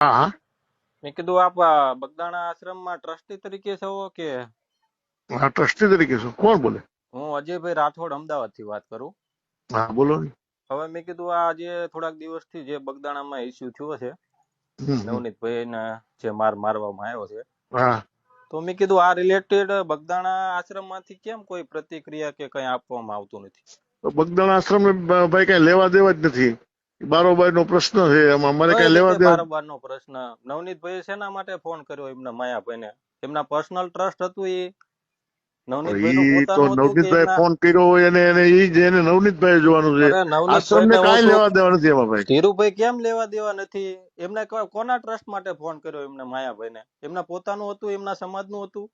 હા હા. મેં કીધું આપ બગદાણા આશ્રમમાં ટ્રસ્ટી તરીકે છો કે? હા, ટ્રસ્ટી તરીકે છું. કોણ બોલે? હું અજયભાઈ રાઠોડ અમદાવાદ થી વાત કરું. હા, બોલો ને. હવે મેં કીધું આ જે થોડાક દિવસથી જે બગદાણામાં ઇસ્યુ થયો છે, હમ. નવનીતભાઈ ને જે મારવામાં આવ્યો છે, હા. તો મેં કીધું આ રિલેટેડ બગદાણા આશ્રમ માંથી કેમ કોઈ પ્રતિક્રિયા કે કઈ આપવામાં આવતું નથી? બગદાણા આશ્રમ ભાઈ કઈ લેવા દેવા જ નથી. બારોબાર નો પ્રશ્ન છે, એમાં અમારે કઈ કઈ રીતે લેવા દેવા. બારોબાર નો પ્રશ્ન? નવનીતભાઈ શેના માટે ફોન કર્યો એમના માયાભાઈને? એમના પર્સનલ ટ્રસ્ટ હતું એ? નવનીતભાઈ નું ઈ તો પોતાનું હતું કે નવનીતભાઈ એમના? ફોન કર્યો હોય એને નવનીતભાઈ જોવાનું છે. અરે આશ્રમ નવનીતભાઈ ને ને હું કઈ છું, લેવા દેવા નથી એમાં ભાઈ. ધીરુભાઈ કેમ લેવા દેવા નથી? એમને કોના ટ્રસ્ટ માટે ફોન કર્યો એમને માયાભાઈ ને? એમના પોતાનું હતું, એમના સમાજ નું હતું?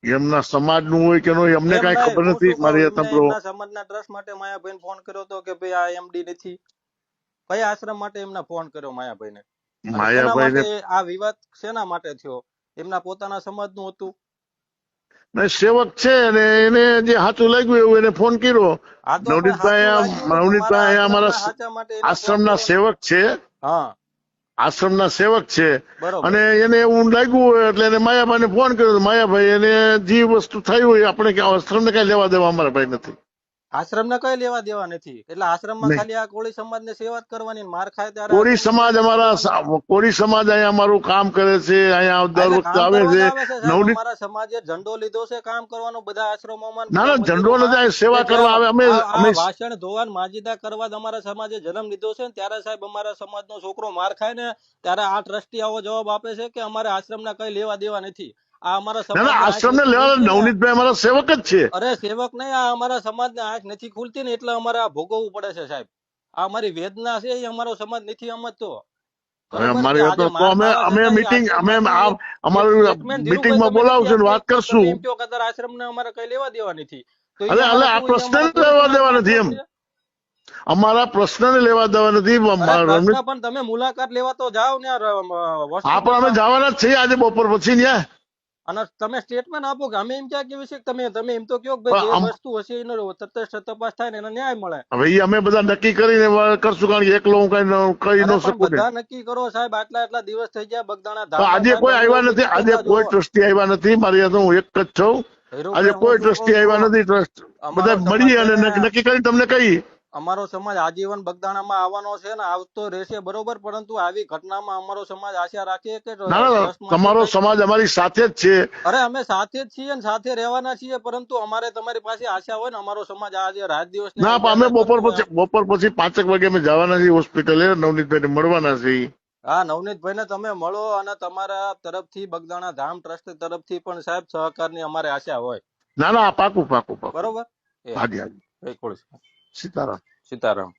એમના સમાજ નું હોય કે નો અમને એમ કઈ નહીં, ખબર હું નથી. શું કહું, મારી એમને સાંભળો. એમના સમાજના ટ્રસ્ટ માટે માયાભાઈ ફોન કર્યો હતો કે ભાઈ આ એમડી નથી? કયા આશ્રમ માટે એમને ફોન કર્યો માયાભાઈ ને? અને શેના માયાભાઈ માટે ને આ વિવાદ શેના માટે થયો? એમના પોતાના સમાજ નું હતું? સેવક છે અને એને જે સાચું લાગ્યું એવું એને ફોન કર્યો. આ તો પણ સાચું લાગ્યું ને તો મારા નવનીતભાઈ આશ્રમના અમારા સાચા માટે એને ફોન આશ્રમના કર્યો ને. સેવક છે. હા, આશ્રમના સેવક છે બરોબર. અને એને એવું લાગ્યું હોય એટલે એને માયાભાઈને ફોન કર્યો. માયાભાઈ એને જે વસ્તુ થઈ હોય આપણે આશ્રમને કઈ લેવા દેવા અમારા ભાઈ નથી. આશ્રમ ને કઈ લેવા દેવા નથી. એટલે આશ્રમમાં નહીં. ખાલી આ કોળી સમાજ ને સેવા જ કરવાની, માર ખાય ત્યારે આ કોળી કોળી સમાજ સમાજને અમારા સાંભળવાની. કોળી સમાજ અહીંયા અમારું કામ કરે છે. અહીંયા દર એટલે વખતે કામ આવે કરવા છે. જ આવે છે સાહેબ. નવનીત અમારા સમાજે ઝંડો લીધો છે કામ કરવાનો બધા આશ્રમોમાં, ના બધા ના ઝંડો મંદિરોમાં, નથી. અહીં કે સેવા કરવા જ્યાં આવે. અમે આ અમે વાસણ ધોવાન માજીદા કરવા જ અમારા સમાજે જન્મ લીધો છે ને ત્યારે સાહેબ અમારા સમાજનો છોકરો માર ખાય ને ત્યારે આ ટ્રસ્ટી આવો જવાબ આપે છે કે અમારે આશ્રમના કઈ લેવા દેવા નથી. આ અમારા ના ના સમાજની આંખ આશ્રમને નથી લેવા ખુલતી ને. નવનીતભાઈ અમારા સેવક જ છે. અરે સેવક નહીં, આ અમારા સમાજને આંખ નથી ખુલતી ને એટલે અમારે આ ભોગવવું પડે છે સાહેબ. આ અમારી વેદના છે, એ અમારો સમાજ નથી સમજતો. હવે બરોબર કે અમારી આજે તો માર અમે ખાવા અમે છતાં એ મીટિંગ અમે આશ્રમમાંથી એક અમારું સ્ટેટમેન્ટ ધીરુભાઈ મીટિંગમાં તમે નથી બોલાવશું ને આપ્યું. વાત એક તો તમે કરશું. એમ કહો કે અત્યારે આશ્રમને અમારે કઈ લેવા દેવા નથી, તો એ અરે અમારે આ શું, એ પ્રશ્ન અમારા કોળી લેવા દેવા સમાજમાં નથી ટ્રસ્ટ એમ. છે? અમારા પ્રશ્નને લેવા દેવા નથી. અરે પ્રશ્ન રણજીત પણ તમે મુલાકાત લેવા તો જાઓ ને હા પણ અમે હોસ્પિટલમાં, જવાના જ છીએ આજે બપોર પછી ત્યાં. અને તમે સ્ટેટમેન્ટ આપો કે અમે એમ ક્યાં કેવી છે કે તમે એમ તો કહો કે ભાઈ જે વસ્તુ હશે એનો તટસ્થ તપાસ થાય ને એને ન્યાય મળે. હવે ઈ અમે બધા નક્કી કરીને કરશું. કારણ કે એકલો હું કહી ન અરે પણ શકું ને. બધા નક્કી કરો સાહેબ. આટલા દિવસ થઈ ગયા બગદાણા તો ધામમાં આજે સાહેબ, કોઈ અમે આવ્યા નથી. ઓબીસી આજે કરતા કોઈ જો. ટ્રસ્ટી આવ્યા નથી. મારી હાથે હું એક જ છું. આજે ધીરુભાઈ હું કોઈ શું કઉ ટ્રસ્ટી આવ્યા છું, નથી. ટ્રસ્ટ બધા અમારો સમાજ મળીએ છે અને ને, નક્કી કરીને તમને કહી. અમારો સમાજ આજીવન બગદાણામાં આવવાનો છે ને આવતો રહેશે, બરોબર. પરંતુ આવી ઘટનામાં અમારો સમાજ આશા રાખીએ કે ના ના ટ્રસ્ટમાંથી તમારો કઈક. સમાજ અમારી સાથે જ છે. અરે અમે સાથે જ છીએ ને સાથે રહેવાના છીએ, પરંતુ અમારે તમારી પાસે આશા હોય ને. અમારો સમાજ આજે રાત દિવસ ને ના અહીં પણ અમે મહેનત કરતું હોય. બપોર પછી 5 વાગે અમે જવાના છીએ હોસ્પિટલે. નવનીતભાઈને મળવાના છે. હા, નવનીતભાઈ ને તમે મળો, અને તમારા તરફથી બગદાણા ધામ ટ્રસ્ટ તરફથી પણ સાહેબ સહકારની અમારે આશા હોય. ના ના પાકું પાકું પાકું. બરોબર. એ હા, હાજી હાજી. જય ખોડ. સીતારામ. સીતારામ.